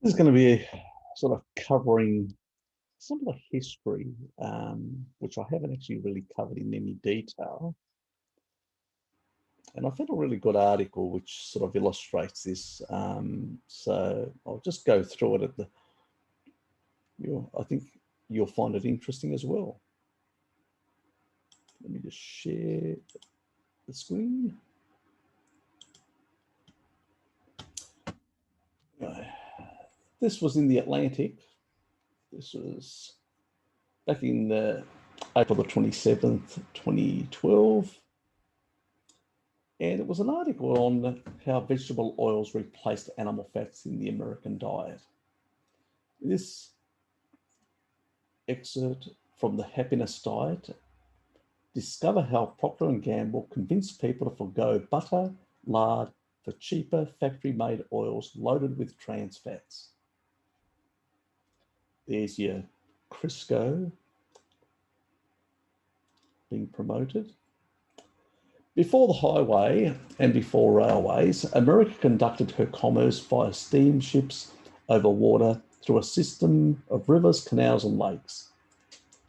This is going to be sort of covering some of the history, which I haven't actually really covered in any detail. And I found a really good article which sort of illustrates this. So I'll just go through it I think you'll find it interesting as well. Let me just share the screen. This was in the Atlantic. This was back in April the 27th, 2012. And it was an article on how vegetable oils replaced animal fats in the American diet. This excerpt from the Happiness Diet discover how Procter Gamble convinced people to forgo butter, lard for cheaper factory-made oils loaded with trans fats. There's your Crisco being promoted. Before the highway and before railways, America conducted her commerce via steamships over water through a system of rivers, canals, and lakes.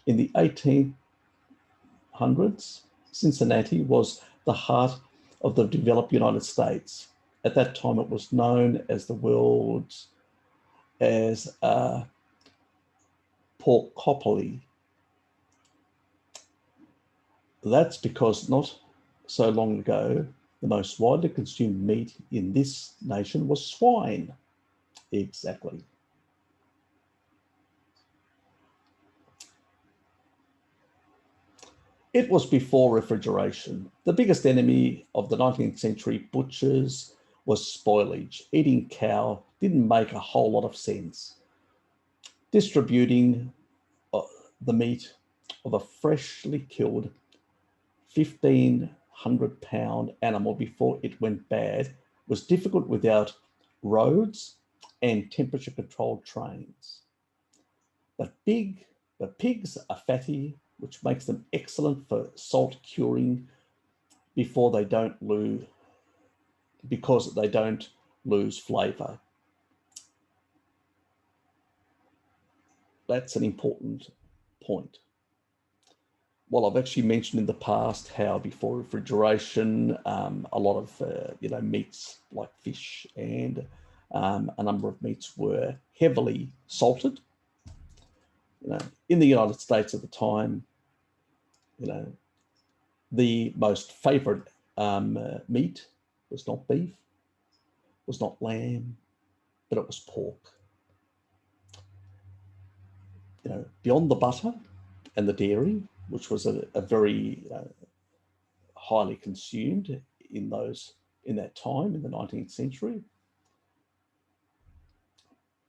In the 1800s, Cincinnati was the heart of the developed United States. At that time, it was known as the world's porkopoly. That's because not so long ago, the most widely consumed meat in this nation was swine. Exactly. It was before refrigeration. The biggest enemy of the 19th century butchers was spoilage. Eating cow didn't make a whole lot of sense. Distributing the meat of a freshly killed 1,500-pound animal before it went bad was difficult without roads and temperature-controlled trains. But pigs are fatty, which makes them excellent for salt curing because they don't lose flavor. That's an important point. Well, I've actually mentioned in the past how before refrigeration, a lot of meats like fish and a number of meats were heavily salted. In the United States at the time, the most favorite meat was not beef, was not lamb, but it was pork. Beyond the butter and the dairy, which was a very highly consumed in that time in the 19th century,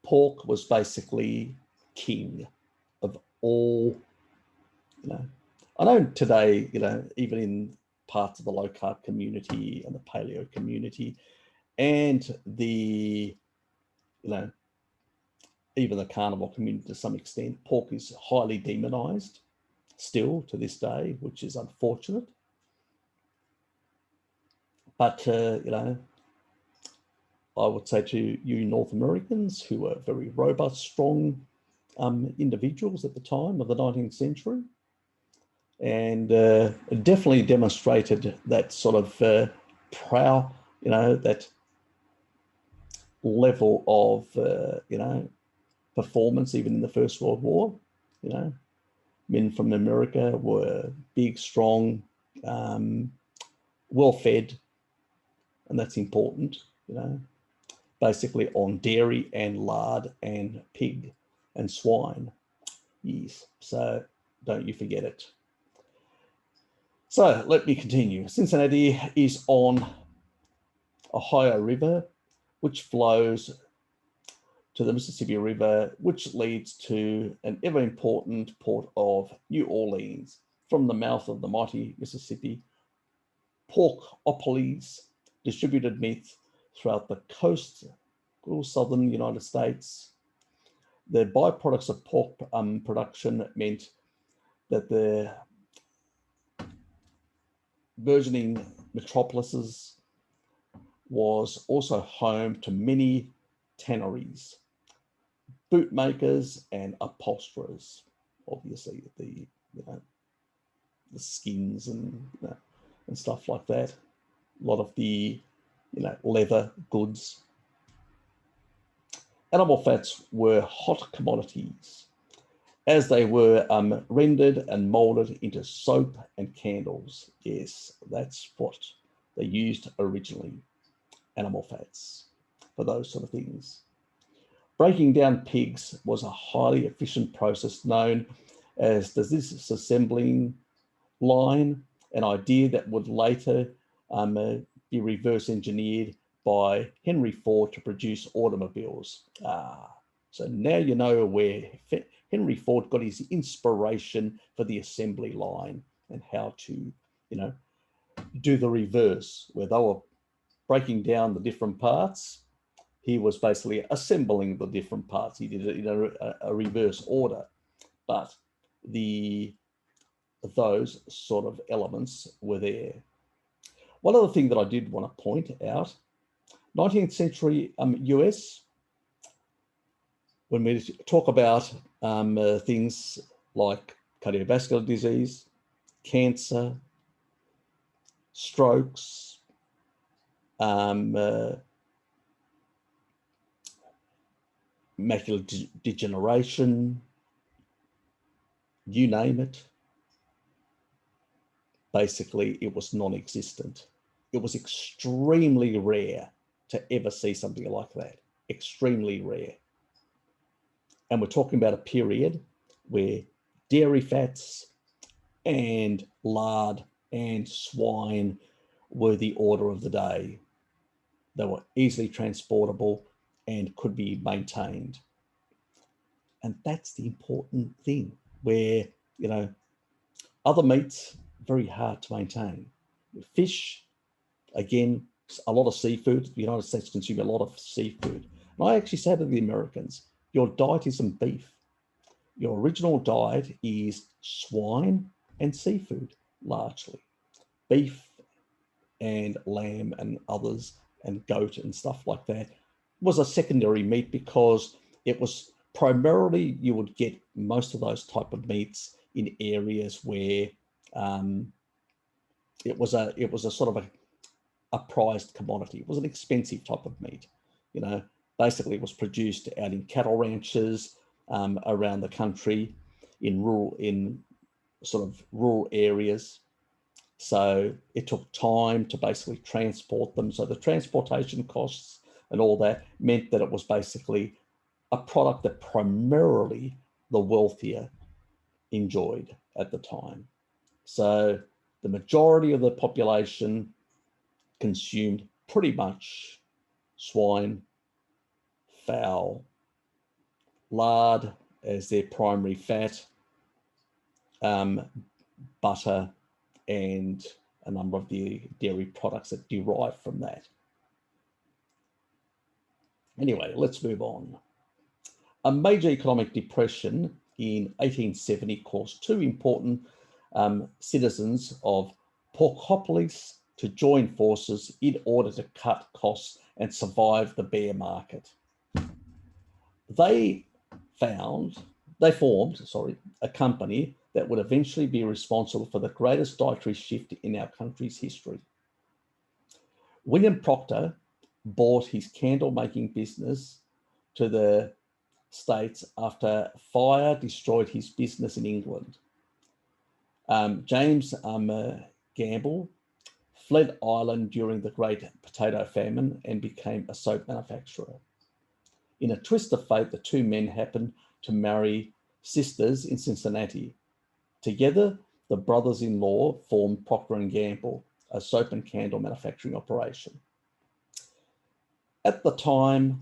pork was basically king of all. I know today, even in parts of the low carb community and the paleo community, and the, even the carnivore community to some extent, pork is highly demonized still to this day, which is unfortunate. But, I would say to you North Americans who were very robust, strong individuals at the time of the 19th century, and definitely demonstrated that sort of that level of, performance even in the First World War. Men from America were big, strong, well-fed, and that's important, basically on dairy and lard and pig and swine. Yes, so don't you forget it. So let me continue. Cincinnati is on Ohio River, which flows to the Mississippi River, which leads to an ever-important port of New Orleans. From the mouth of the mighty Mississippi, porkopolis distributed meat throughout the coastal southern United States. The byproducts of pork production meant that the burgeoning metropolises was also home to many tanneries. boot makers and upholsterers. Obviously, the the skins and and stuff like that. A lot of the leather goods. Animal fats were hot commodities as they were rendered and molded into soap and candles. Yes, that's what they used originally, animal fats, for those sort of things. Breaking down pigs was a highly efficient process known as the disassembling line, an idea that would later be reverse engineered by Henry Ford to produce automobiles. So now you know where Henry Ford got his inspiration for the assembly line and how to, do the reverse, where they were breaking down the different parts. He was basically assembling the different parts. He did it in a reverse order, but those sort of elements were there. One other thing that I did want to point out, 19th century US, when we talk about things like cardiovascular disease, cancer, strokes, macular degeneration, you name it, basically it was non-existent. It was extremely rare to ever see something like that, extremely rare. And we're talking about a period where dairy fats and lard and swine were the order of the day. They were easily transportable and could be maintained. And that's the important thing, where, other meats, very hard to maintain. Fish, again, a lot of seafood. The United States consume a lot of seafood. And I actually say to the Americans, your diet isn't beef. Your original diet is swine and seafood, largely. Beef and lamb and others and goat and stuff like that was a secondary meat, because it was primarily, you would get most of those type of meats in areas where it was a sort of a prized commodity. It was an expensive type of meat. Basically it was produced out in cattle ranches around the country, in sort of rural areas. So it took time to basically transport them. So the transportation costs and all that meant that it was basically a product that primarily the wealthier enjoyed at the time. So the majority of the population consumed pretty much swine, fowl, lard as their primary fat, butter, and a number of the dairy products that derive from that. Anyway, let's move on. A major economic depression in 1870 caused two important citizens of Porkopolis to join forces in order to cut costs and survive the bear market. They formed a company that would eventually be responsible for the greatest dietary shift in our country's history. William Procter bought his candle making business to the States after fire destroyed his business in England. James Gamble fled Ireland during the Great Potato Famine and became a soap manufacturer. In a twist of fate, the two men happened to marry sisters in Cincinnati. Together, the brothers-in-law formed Procter Gamble, a soap and candle manufacturing operation. At the time,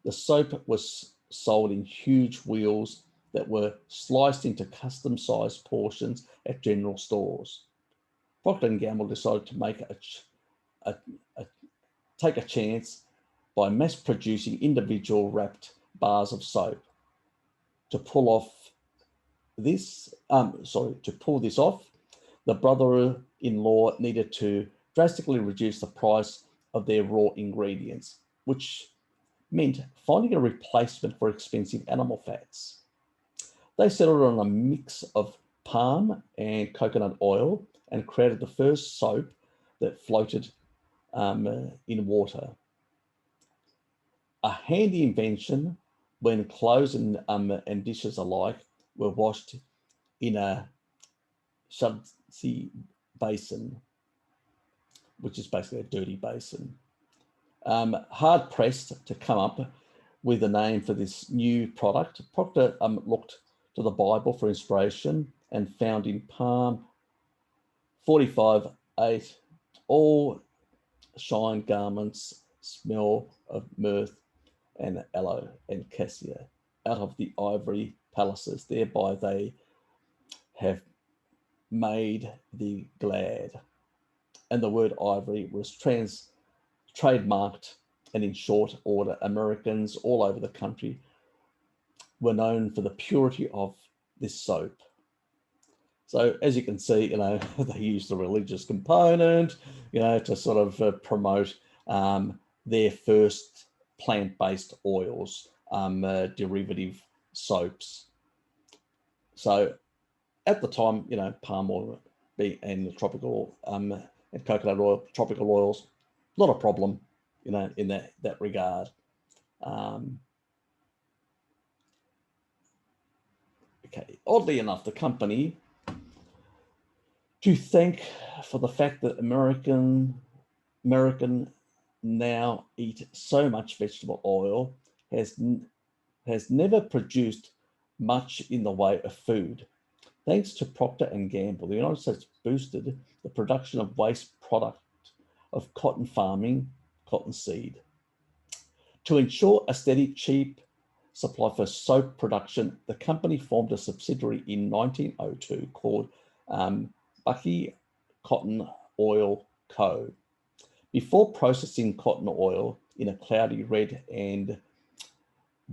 the soap was sold in huge wheels that were sliced into custom-sized portions at general stores. Procter & Gamble decided to take a chance by mass-producing individual wrapped bars of soap. To pull this off, the brother-in-law needed to drastically reduce the price of their raw ingredients, which meant finding a replacement for expensive animal fats. They settled on a mix of palm and coconut oil and created the first soap that floated in water. A handy invention when clothes and dishes alike were washed in a shabzi basin, which is basically a dirty basin. Hard pressed to come up with a name for this new product, Procter looked to the Bible for inspiration and found in Psalm 45:8, all shine garments smell of myrrh and aloe and cassia out of the ivory palaces. Thereby they have made thee glad. And the word ivory was trademarked, and in short order, Americans all over the country were known for the purity of this soap. So as you can see, they used the religious component, to sort of promote their first plant-based oils, derivative soaps. So at the time, palm oil and the tropical and coconut oil, tropical oils, not a problem, in that regard. Okay, oddly enough, the company, to thank for the fact that American now eat so much vegetable oil, has never produced much in the way of food. Thanks to Procter Gamble, the United States boosted the production of waste product of cotton farming, cottonseed. To ensure a steady, cheap supply for soap production, the company formed a subsidiary in 1902 called Bucky Cotton Oil Co. Before processing cotton oil in a cloudy red and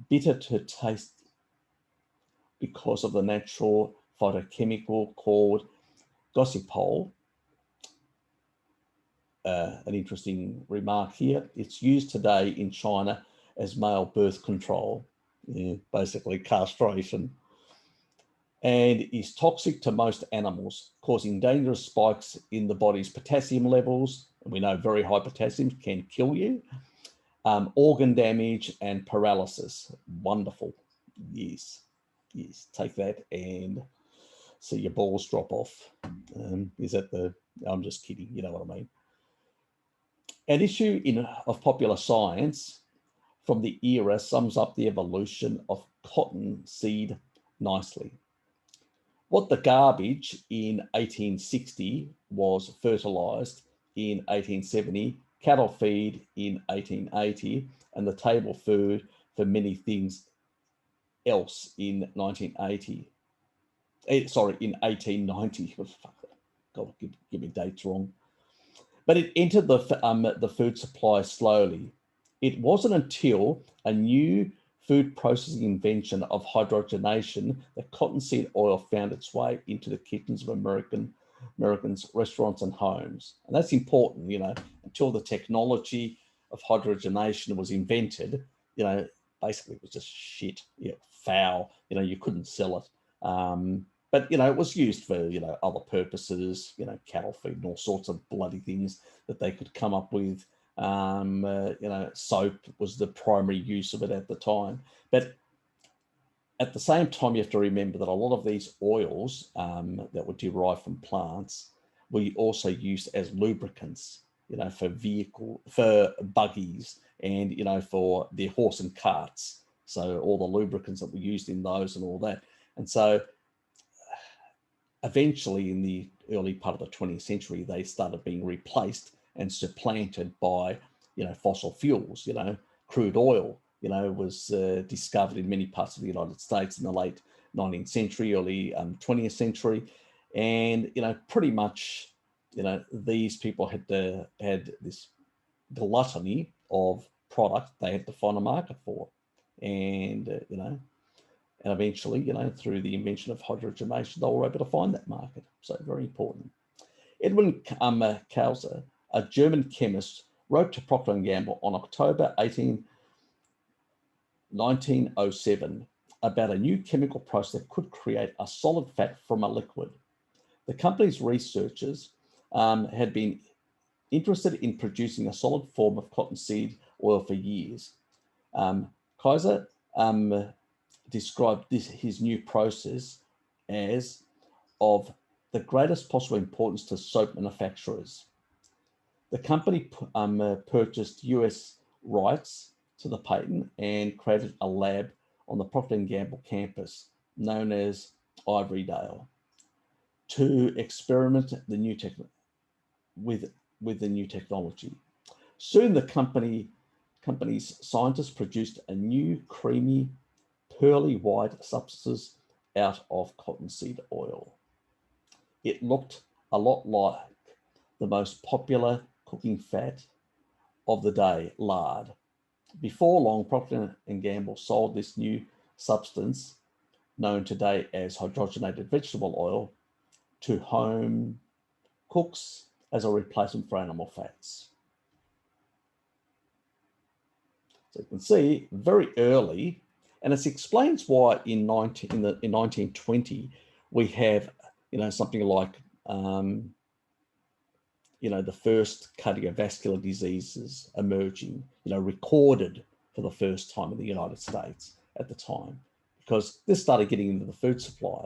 bitter to taste because of the natural phytochemical called gossypol. An interesting remark here. It's used today in China as male birth control, basically castration, and is toxic to most animals, causing dangerous spikes in the body's potassium levels. And we know very high potassium can kill you. Organ damage and paralysis. Wonderful. Yes. Take that and see your balls drop off. Is that I'm just kidding. You know what I mean. An issue of popular science from the era sums up the evolution of cotton seed nicely. What the garbage in 1860 was fertilized in 1870, cattle feed in 1880, and the table food for many things else in 1980. In 1890. God, give me dates wrong. But it entered the food supply slowly. It wasn't until a new food processing invention of hydrogenation that cottonseed oil found its way into the kitchens of Americans' restaurants and homes. And that's important, until the technology of hydrogenation was invented, basically it was just shit, foul, you couldn't sell it. But, it was used for, other purposes, cattle feed and all sorts of bloody things that they could come up with. Soap was the primary use of it at the time. But at the same time, you have to remember that a lot of these oils that were derived from plants were also used as lubricants, for buggies and, for their horse and carts. So all the lubricants that were used in those and all that. And so eventually in the early part of the 20th century, they started being replaced and supplanted by, fossil fuels. Crude oil, was discovered in many parts of the United States in the late 19th century, early 20th century. And, pretty much, these people had this gluttony of product they had to find a market for. And, and eventually, through the invention of hydrogenation, they were able to find that market. So very important. Edwin Kauser, a German chemist, wrote to Procter Gamble on October 18, 1907 about a new chemical process that could create a solid fat from a liquid. The company's researchers had been interested in producing a solid form of cottonseed oil for years. Kaiser described his new process as of the greatest possible importance to soap manufacturers. The company purchased US rights to the patent and created a lab on the Procter Gamble campus known as Ivorydale to experiment with the new technology. Soon the company's scientists produced a new creamy, pearly white substance out of cottonseed oil. It looked a lot like the most popular cooking fat of the day, lard. Before long, Procter & Gamble sold this new substance, known today as hydrogenated vegetable oil, to home cooks as a replacement for animal fats. So you can see very early, and it explains why in 1920 we have, something like, the first cardiovascular diseases emerging, recorded for the first time in the United States at the time, because this started getting into the food supply.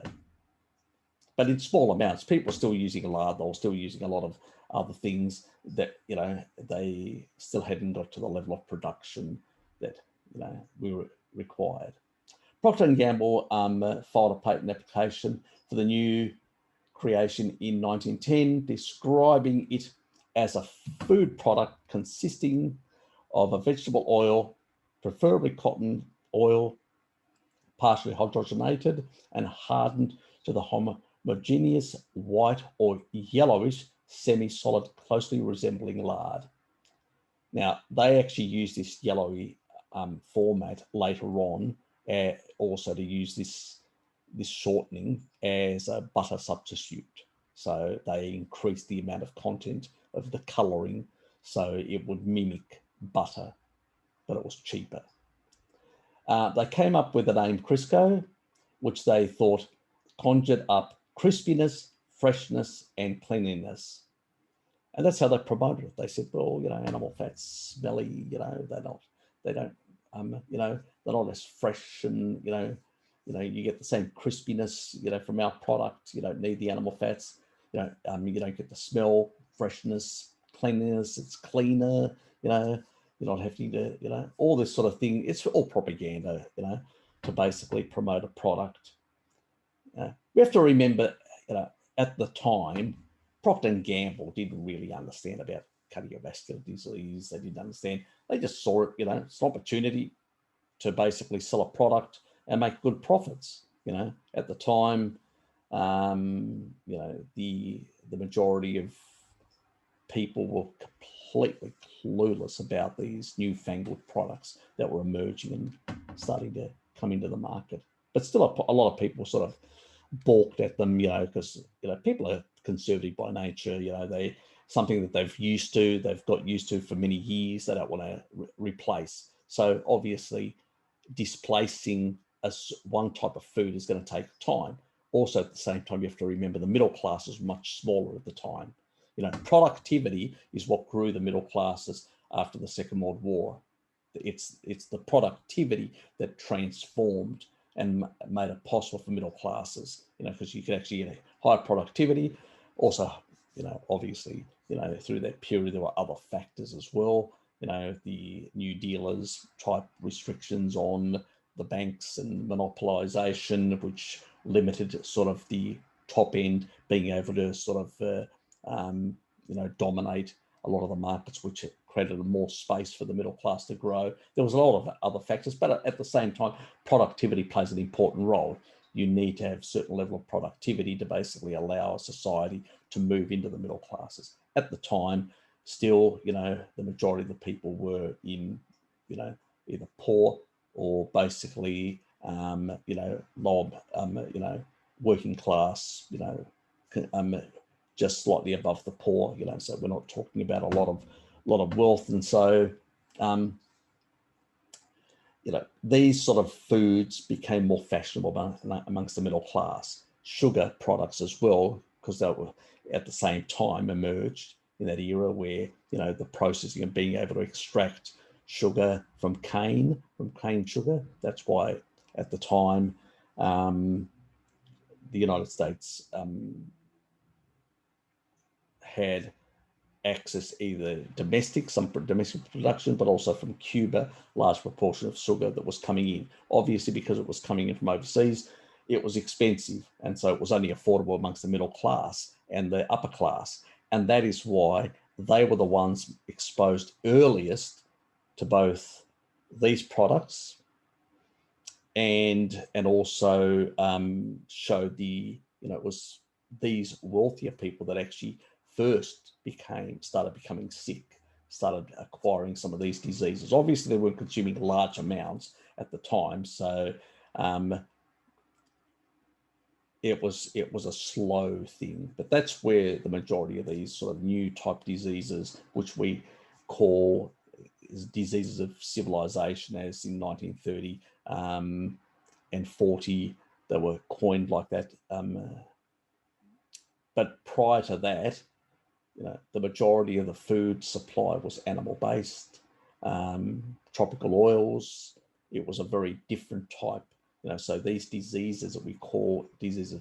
But in small amounts, people were still using lard, they were still using a lot of other things that, they still hadn't got to the level of production that, we were required. Procter & Gamble filed a patent application for the new creation in 1910, describing it as a food product consisting of a vegetable oil, preferably cotton oil, partially hydrogenated and hardened to the homogeneous white or yellowish semi-solid closely resembling lard. Now, they actually use this yellowy format later on, also to use this shortening as a butter substitute. So they increased the amount of content of the colouring so it would mimic butter, but it was cheaper. They came up with the name Crisco, which they thought conjured up crispiness, freshness, and cleanliness. And that's how they promoted it. They said, well, animal fat's smelly, they're not as fresh, and, you get the same crispiness, from our product. You don't need the animal fats. You don't get the smell, freshness, cleanliness. It's cleaner, you're not having to, all this sort of thing. It's all propaganda, to basically promote a product. We have to remember, at the time, Procter & Gamble didn't really understand about cardiovascular disease. They didn't understand. They just saw it, it's an opportunity to basically sell a product and make good profits. At the time, the majority of people were completely clueless about these newfangled products that were emerging and starting to come into the market. But still, a lot of people sort of balked at them, because people are conservative by nature. They something that they've got used to for many years. They don't want to replace. So obviously, displacing one type of food is going to take time. Also, at the same time, you have to remember the middle class is much smaller at the time. Productivity is what grew the middle classes after the Second World War. It's the productivity that transformed and made it possible for middle classes, because you could actually get a higher productivity. Also, obviously, through that period, there were other factors as well. The New Dealers type restrictions on the banks and monopolization, which limited sort of the top end being able to sort of, dominate a lot of the markets, which created more space for the middle class to grow. There was a lot of other factors, but at the same time, productivity plays an important role. You need to have a certain level of productivity to basically allow a society to move into the middle classes. At the time, still, the majority of the people were in, either poor or basically, low, working class, just slightly above the poor, so we're not talking about a lot of wealth. And so these sort of foods became more fashionable amongst the middle class. Sugar products as well, because they were at the same time emerged in that era where, the processing of being able to extract sugar from cane sugar. That's why at the time, the United States had access either some domestic production, but also from Cuba, large proportion of sugar that was coming in. Obviously, because it was coming in from overseas, it was expensive. And so it was only affordable amongst the middle class and the upper class. And that is why they were the ones exposed earliest to both these products and also showed it was these wealthier people that actually first started becoming sick, started acquiring some of these diseases. Obviously, they weren't consuming large amounts at the time, so it was a slow thing. But that's where the majority of these sort of new type diseases, which we call diseases of civilization, as in 1930 and 40, they were coined like that. But prior to that, the majority of the food supply was animal-based, tropical oils. It was a very different type, so these diseases that we call diseases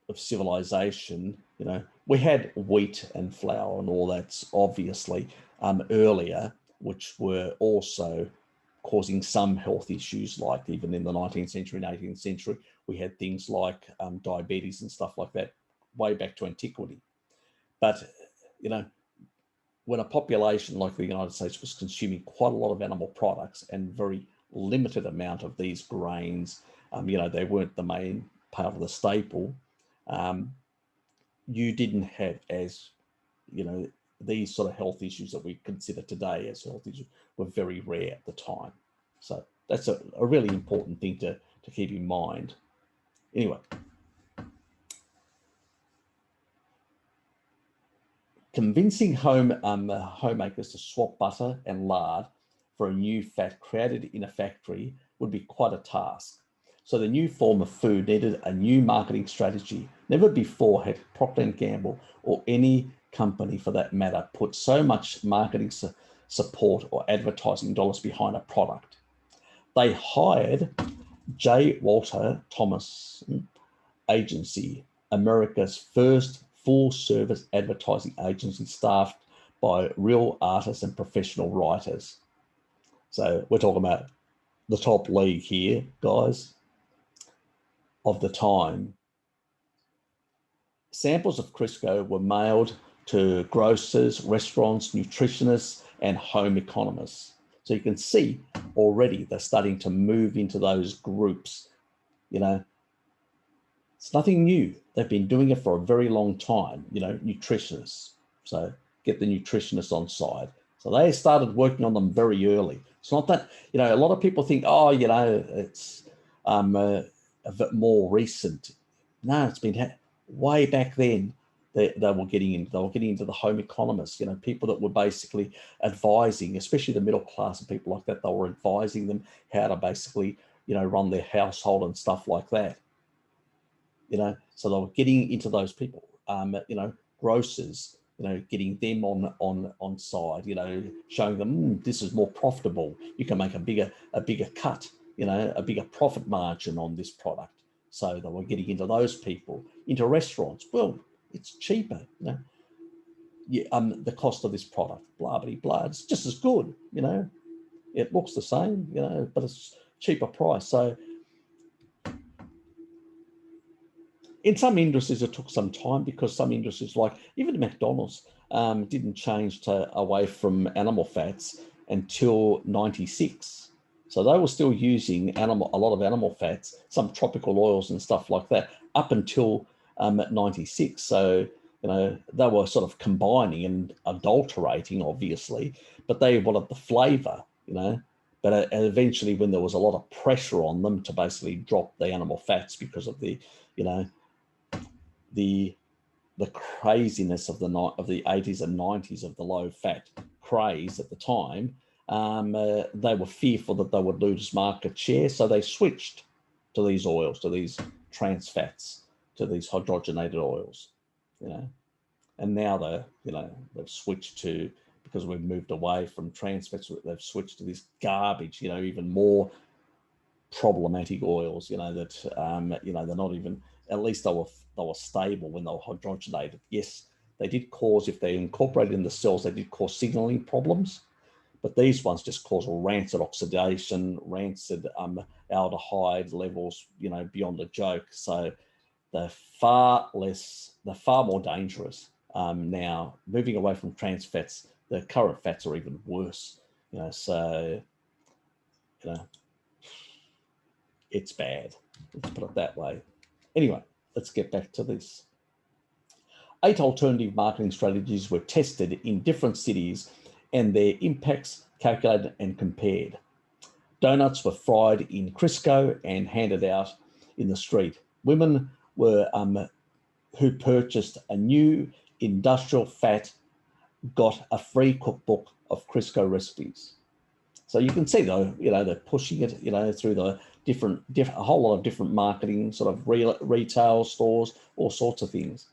of civilization, we had wheat and flour and all that's obviously earlier, which were also causing some health issues, like even in the 19th century and 18th century, we had things like diabetes and stuff like that way back to antiquity. But, when a population like the United States was consuming quite a lot of animal products and very limited amount of these grains, they weren't the main part of the staple, you didn't have as, these sort of health issues that we consider today as health issues were very rare at the time. So that's a really important thing to keep in mind. Anyway, convincing homemakers to swap butter and lard for a new fat created in a factory would be quite a task. So the new form of food needed a new marketing strategy. Never before had Procter Gamble, or any company for that matter, put so much marketing support or advertising dollars behind a product. They hired J. Walter Thomas Agency, America's first full-service advertising agency staffed by real artists and professional writers. So we're talking about the top league here, guys, of the time. Samples of Crisco were mailed to grocers, restaurants, nutritionists, and home economists. So you can see already they're starting to move into those groups. It's nothing new. They've been doing it for a very long time, nutritionists. So get the nutritionists on side. So they started working on them very early. It's not that, a lot of people think, it's a bit more recent. No, it's been way back then. They were getting into the home economists, people that were basically advising, especially the middle class and people like that. They were advising them how to basically, run their household and stuff like that. So they were getting into those people, grocers, getting them on side, showing them this is more profitable. You can make a bigger cut, a bigger profit margin on this product. So they were getting into those people, into restaurants. Well, it's cheaper, the cost of this product, blah, blah, blah. It's just as good, it looks the same, but it's cheaper price. So in some industries, it took some time, because some industries, like even McDonald's, didn't change away from animal fats until 96. So they were still using a lot of animal fats, some tropical oils and stuff like that, up until 96. So, they were sort of combining and adulterating, obviously, but they wanted the flavor, But eventually, when there was a lot of pressure on them to basically drop the animal fats because of the, the craziness of the 80s and 90s of the low fat craze at the time, they were fearful that they would lose market share, so they switched to these oils, to these trans fats, to these hydrogenated oils, and now they've switched to, because we've moved away from trans fats, they've switched to this garbage, even more problematic oils, that they're not even, at least they were stable when they were hydrogenated. Yes, they did cause, if they incorporated in the cells, they did cause signaling problems, but these ones just cause rancid oxidation, rancid aldehyde levels, beyond a joke. So they're far more dangerous. Now, moving away from trans fats, the current fats are even worse. So it's bad. Let's put it that way. Anyway, let's get back to this. 8 alternative marketing strategies were tested in different cities and their impacts calculated and compared. Donuts were fried in Crisco and handed out in the street. Women were who purchased a new industrial fat got a free cookbook of Crisco recipes. So you can see, though, they're pushing it, through the a whole lot of different marketing, sort of retail stores, all sorts of things.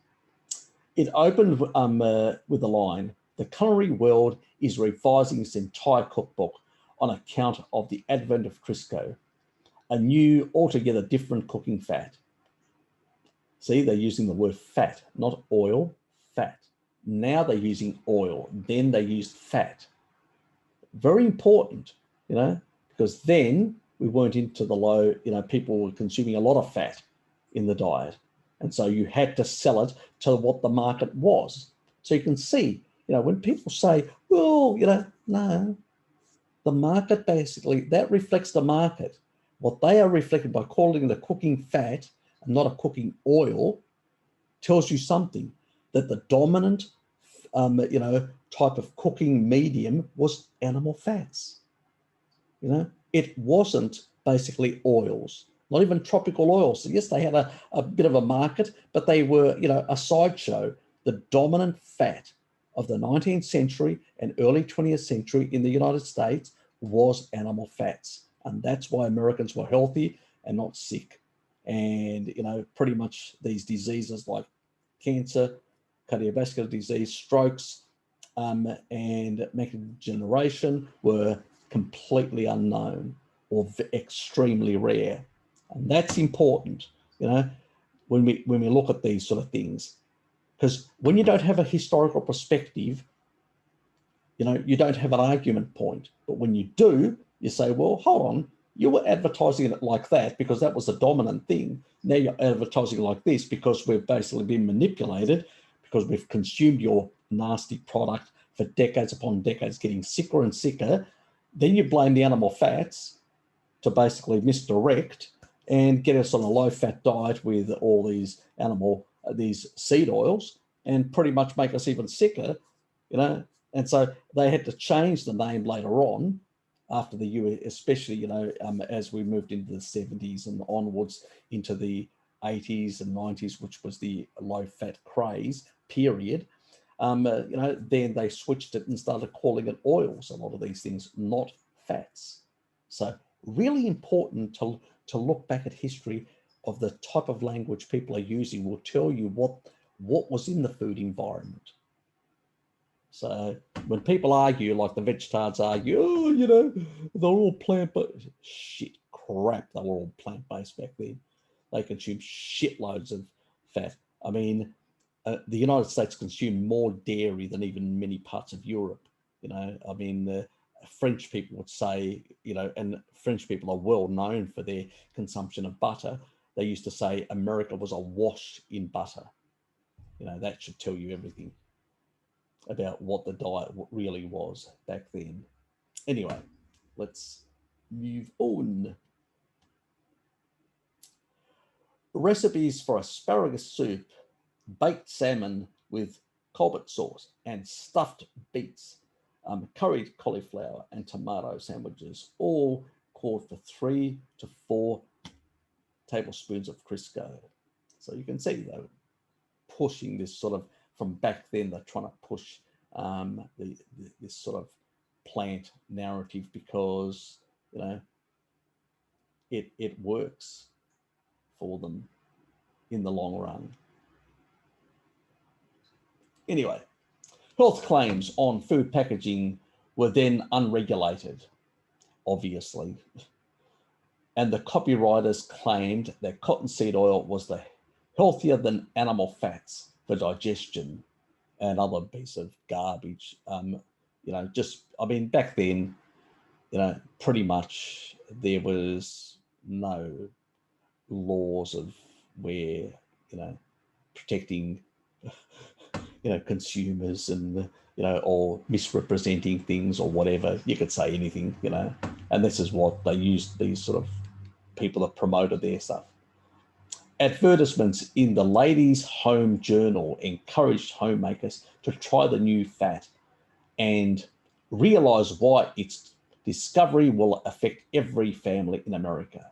It opened with the line, "The culinary world is revising its entire cookbook on account of the advent of Crisco, a new, altogether different cooking fat." See, they're using the word fat, not oil, fat. Now they're using oil, then they used fat. Very important, because then we weren't into the low, people were consuming a lot of fat in the diet. And so you had to sell it to what the market was. So you can see, when people say, well, no, the market basically, that reflects the market. What they are reflected by calling the cooking fat and not a cooking oil tells you something, that the dominant, type of cooking medium was animal fats. It wasn't basically oils, not even tropical oils. So yes, they had a bit of a market, but they were, a sideshow. The dominant fat of the 19th century and early 20th century in the United States was animal fats. And that's why Americans were healthy and not sick. And, pretty much these diseases like cancer, cardiovascular disease, strokes, and macular degeneration were completely unknown or extremely rare. And that's important, when we look at these sort of things. Because when you don't have a historical perspective, you don't have an argument point. But when you do, you say, well, hold on, you were advertising it like that because that was the dominant thing. Now you're advertising like this because we've basically been manipulated, because we've consumed your nasty product for decades upon decades, getting sicker and sicker. Then you blame the animal fats to basically misdirect and get us on a low-fat diet with all these these seed oils, and pretty much make us even sicker, And so they had to change the name later on after the US, especially, as we moved into the 70s and onwards into the 80s and 90s, which was the low-fat craze period. Then they switched it and started calling it oils, a lot of these things, not fats. So really important to look back at history of the type of language people are using will tell you what was in the food environment. So when people argue, like the vegetards argue, they're all plant-based. Shit, crap, they were all plant-based back then. They consumed shitloads of fat. I mean, the United States consumed more dairy than even many parts of Europe. I mean, French people would say, and French people are well known for their consumption of butter. They used to say America was awash in butter. That should tell you everything about what the diet really was back then. Anyway, let's move on. Recipes for asparagus soup, baked salmon with Colbert sauce, and stuffed beets, curried cauliflower and tomato sandwiches, all called for 3 to 4 tablespoons of Crisco. So you can see they're pushing this sort of, from back then, they're trying to push this sort of plant narrative because, you know, it works for them in the long run. Anyway, health claims on food packaging were then unregulated, obviously. And the copywriters claimed that cottonseed oil was the healthier than animal fats for digestion, and other piece of garbage. You know, just, I mean, back then, you know, pretty much there was no laws of where, you know, protecting, you know, consumers and, you know, or misrepresenting things or whatever. You could say anything, you know, and this is what they used, these sort of people that promoted their stuff. Advertisements in the Ladies' Home Journal encouraged homemakers to try the new fat and realize why its discovery will affect every family in America.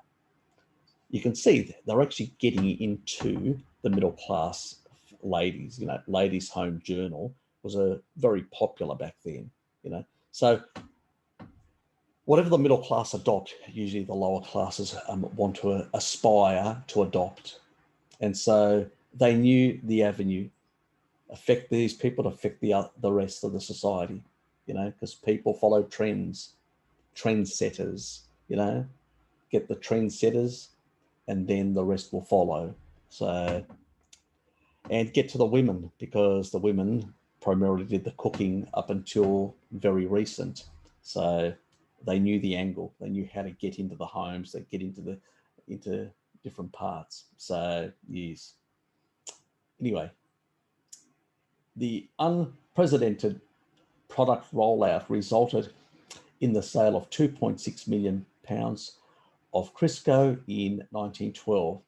You can see that they're actually getting into the middle class ladies. You know, Ladies' Home Journal was a very popular back then, you know. So whatever the middle class adopt, usually the lower classes want to aspire to adopt. And so they knew the avenue, affect these people to affect the rest of the society, you know, because people follow trends, trendsetters, you know, get the trendsetters and then the rest will follow. So, and get to the women, because the women primarily did the cooking up until very recent. So they knew the angle, they knew how to get into the homes, they get into different parts. So yes. Anyway, the unprecedented product rollout resulted in the sale of 2.6 million pounds of Crisco in 1912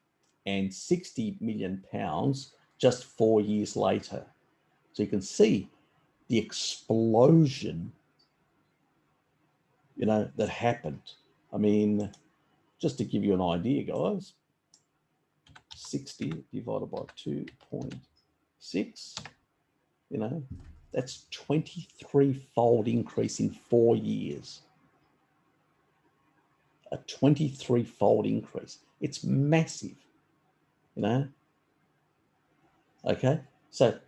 and 60 million pounds just 4 years later. So you can see the explosion, you know, that happened. I mean, just to give you an idea, guys, 60 divided by 2.6, you know, that's 23-fold increase in 4 years. A 23-fold increase. It's massive, you know. Okay, so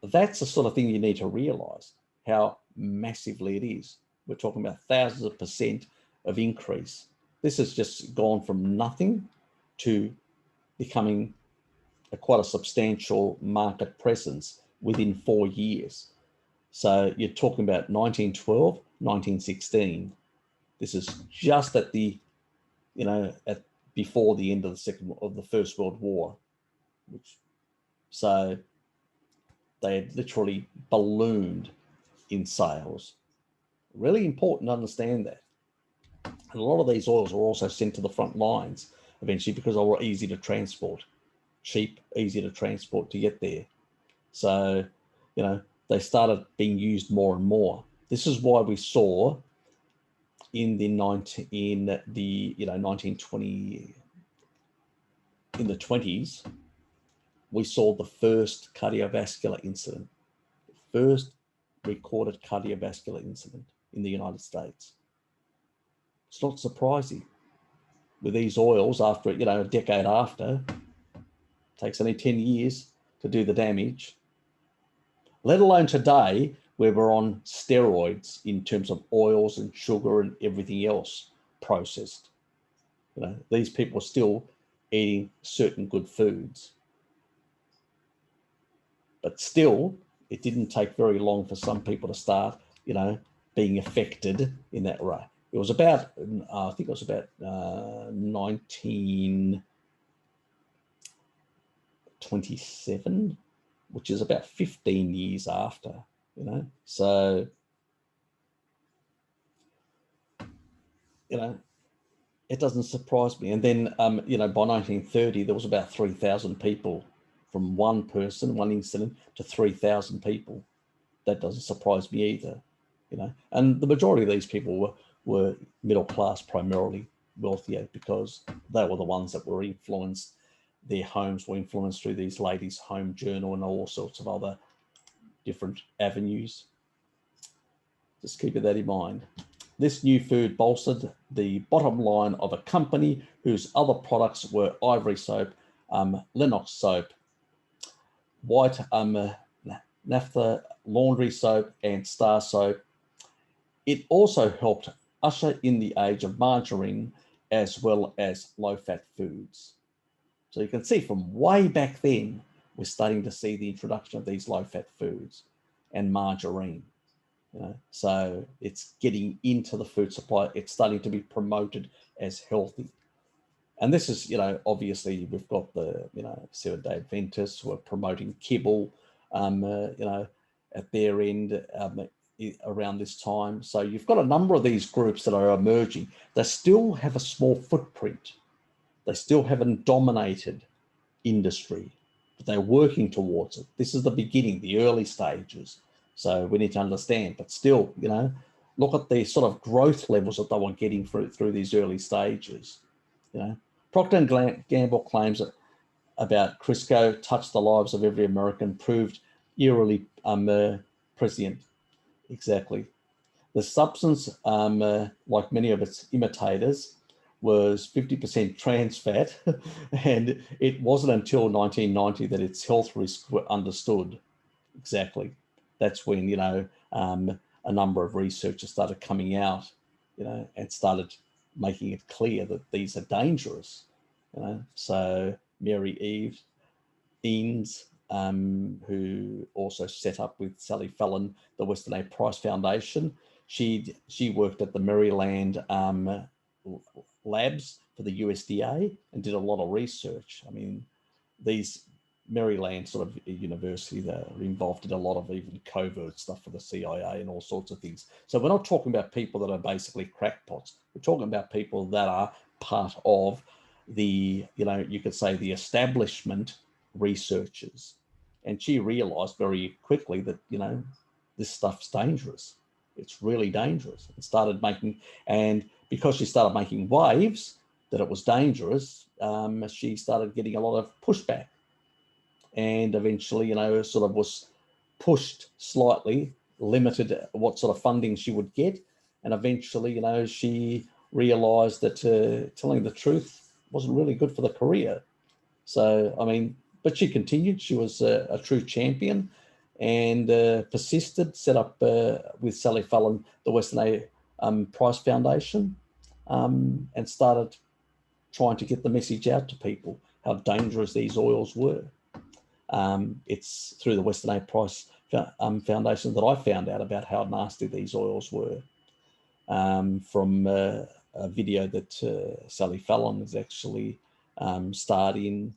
that's the sort of thing you need to realize, how massively it is. We're talking about thousands of % of increase. This has just gone from nothing to becoming quite a substantial market presence within 4 years. So you're talking about 1912, 1916. This is just at the, you know, at before the end of the First World War, which, so they had literally ballooned in sales. Really important to understand that. And a lot of these oils were also sent to the front lines eventually because they were easy to transport, cheap, easy to transport to get there. So, you know, they started being used more and more. This is why we saw in the 1920, in the 20s, we saw the first cardiovascular incident, the first recorded cardiovascular incident in the United States. It's not surprising with these oils after, you know, a decade after, it takes only 10 years to do the damage, let alone today where we're on steroids in terms of oils and sugar and everything else processed. You know, these people are still eating certain good foods. But still, it didn't take very long for some people to start, you know, being affected in that way. It was about, I think it was about 1927, which is about 15 years after, you know. So, you know, it doesn't surprise me. And then, you know, by 1930, there was about 3,000 people, from one person, one incident, to 3,000 people. That doesn't surprise me either, you know. And the majority of these people were middle class, primarily wealthier, because they were the ones that were influenced. Their homes were influenced through these Ladies' Home Journal and all sorts of other different avenues. Just keeping that in mind. This new food bolstered the bottom line of a company whose other products were Ivory soap, Lennox soap, white naphtha laundry soap, and Star soap. It also helped usher in the age of margarine as well as low-fat foods. So you can see from way back then, we're starting to see the introduction of these low-fat foods and margarine. So it's getting into the food supply. It's starting to be promoted as healthy. And this is, obviously we've got the, Seventh-day Adventists who are promoting kibble, at their end around this time. So you've got a number of these groups that are emerging. They still have a small footprint. They still haven't dominated industry, but they're working towards it. This is the beginning, the early stages. So we need to understand, but still, look at the sort of growth levels that they were getting through these early stages. Procter Gamble claims that about Crisco touched the lives of every American, proved eerily prescient. Exactly. The substance, like many of its imitators, was 50% trans fat, and it wasn't until 1990 that its health risks were understood. Exactly. That's when, a number of researchers started coming out, and started making it clear that these are dangerous. So Mary Eames, who also set up with Sally Fallon the Western A. Price Foundation. She worked at the Maryland labs for the USDA and did a lot of research. I mean, these Maryland sort of university that are involved in a lot of even covert stuff for the CIA and all sorts of things. So we're not talking about people that are basically crackpots. We're talking about people that are part of the, you could say the establishment researchers. And she realized very quickly that, this stuff's dangerous. It's really dangerous. And started making, and because she started making waves that it was dangerous, she started getting a lot of pushback. And eventually, sort of was pushed slightly, limited what sort of funding she would get. And eventually, she realized that telling the truth wasn't really good for the career. So, I mean, but she continued. She was a true champion and persisted, set up with Sally Fallon, the Western A. Price Foundation, and started trying to get the message out to people how dangerous these oils were. It's through the Western A. Price Foundation that I found out about how nasty these oils were, from a video that Sally Fallon has actually starred in.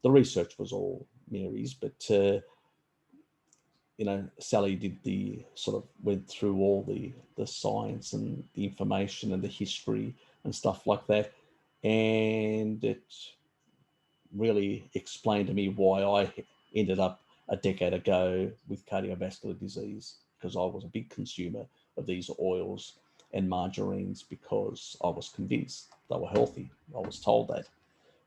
The research was all Mary's, but Sally did the sort of went through all the science and the information and the history and stuff like that, and it really explained to me why I ended up a decade ago with cardiovascular disease, because I was a big consumer of these oils and margarines because I was convinced they were healthy. I was told that.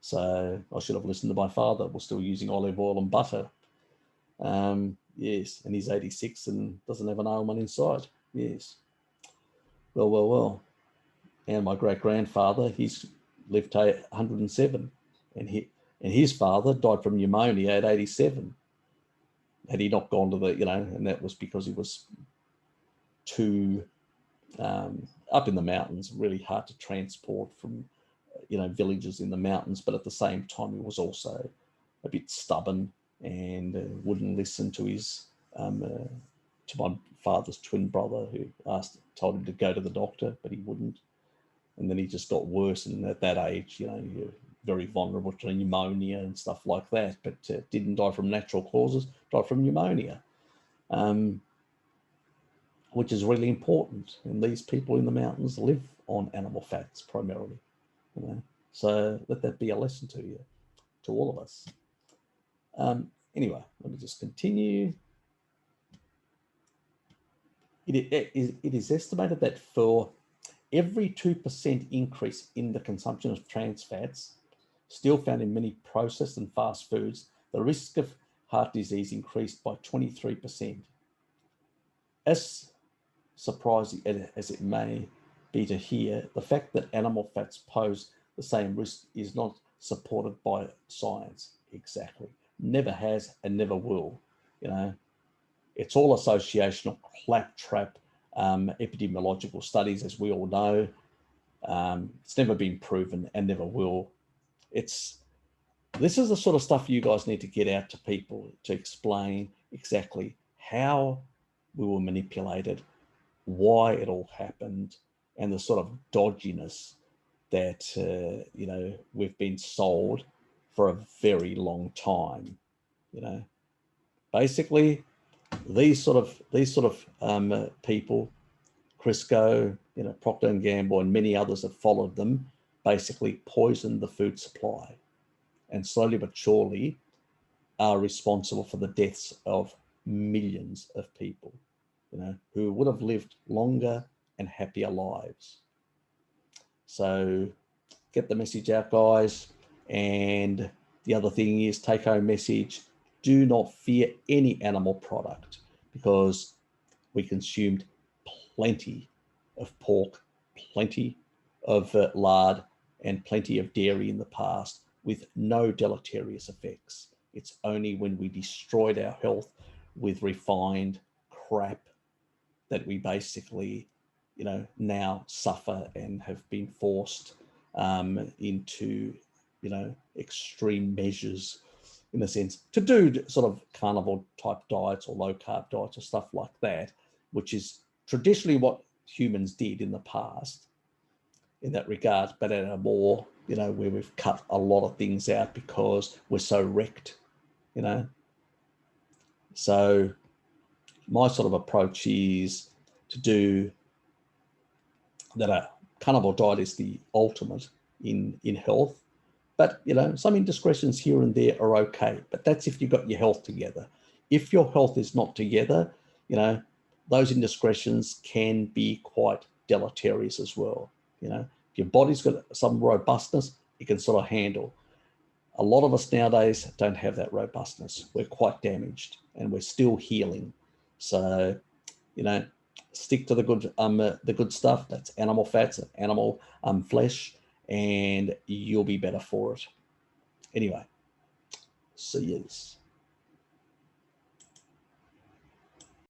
So I should have listened to my father. We're still using olive oil and butter. Yes, and he's 86 and doesn't have an ailment inside. Yes. Well. And my great-grandfather, he's lived to 107, and his father died from pneumonia at 87. Had he not gone to the, and that was because he was too up in the mountains, really hard to transport from, villages in the mountains. But at the same time, he was also a bit stubborn and wouldn't listen to his, to my father's twin brother, who told him to go to the doctor, but he wouldn't. And then he just got worse. And at that age, you're very vulnerable to pneumonia and stuff like that, but didn't die from natural causes, died from pneumonia, which is really important. And these people in the mountains live on animal fats primarily, So let that be a lesson to you, to all of us. Anyway, let me just continue. It is estimated that for every 2% increase in the consumption of trans fats, still found in many processed and fast foods, the risk of heart disease increased by 23%. As surprising as it may be to hear, the fact that animal fats pose the same risk is not supported by science. Exactly. Never has and never will. You know, it's all associational claptrap epidemiological studies, as we all know. It's never been proven and never will. This is the sort of stuff you guys need to get out to people to explain exactly how we were manipulated, why it all happened, and the sort of dodginess that we've been sold for a very long time. Basically, these sort of people, Crisco, Procter Gamble, and many others have followed them, basically poisoned the food supply, and slowly but surely are responsible for the deaths of millions of people, who would have lived longer and happier lives. So get the message out, guys. And the other thing is, take home message: do not fear any animal product, because we consumed plenty of pork, plenty of lard, and plenty of dairy in the past with no deleterious effects. It's only when we destroyed our health with refined crap that we basically, now suffer and have been forced into, extreme measures, in a sense, to do sort of carnivore type diets or low carb diets or stuff like that, which is traditionally what humans did in the past in that regard, but at a more, where we've cut a lot of things out because we're so wrecked, So my sort of approach is to do that. A carnivore diet is the ultimate in health, but some indiscretions here and there are okay. But that's if you've got your health together. If your health is not together, those indiscretions can be quite deleterious as well. If your body's got some robustness, it can sort of handle. A lot of us nowadays don't have that robustness. We're quite damaged and we're still healing. So, stick to the good stuff. That's animal fats, animal flesh, and you'll be better for it. Anyway, see yous.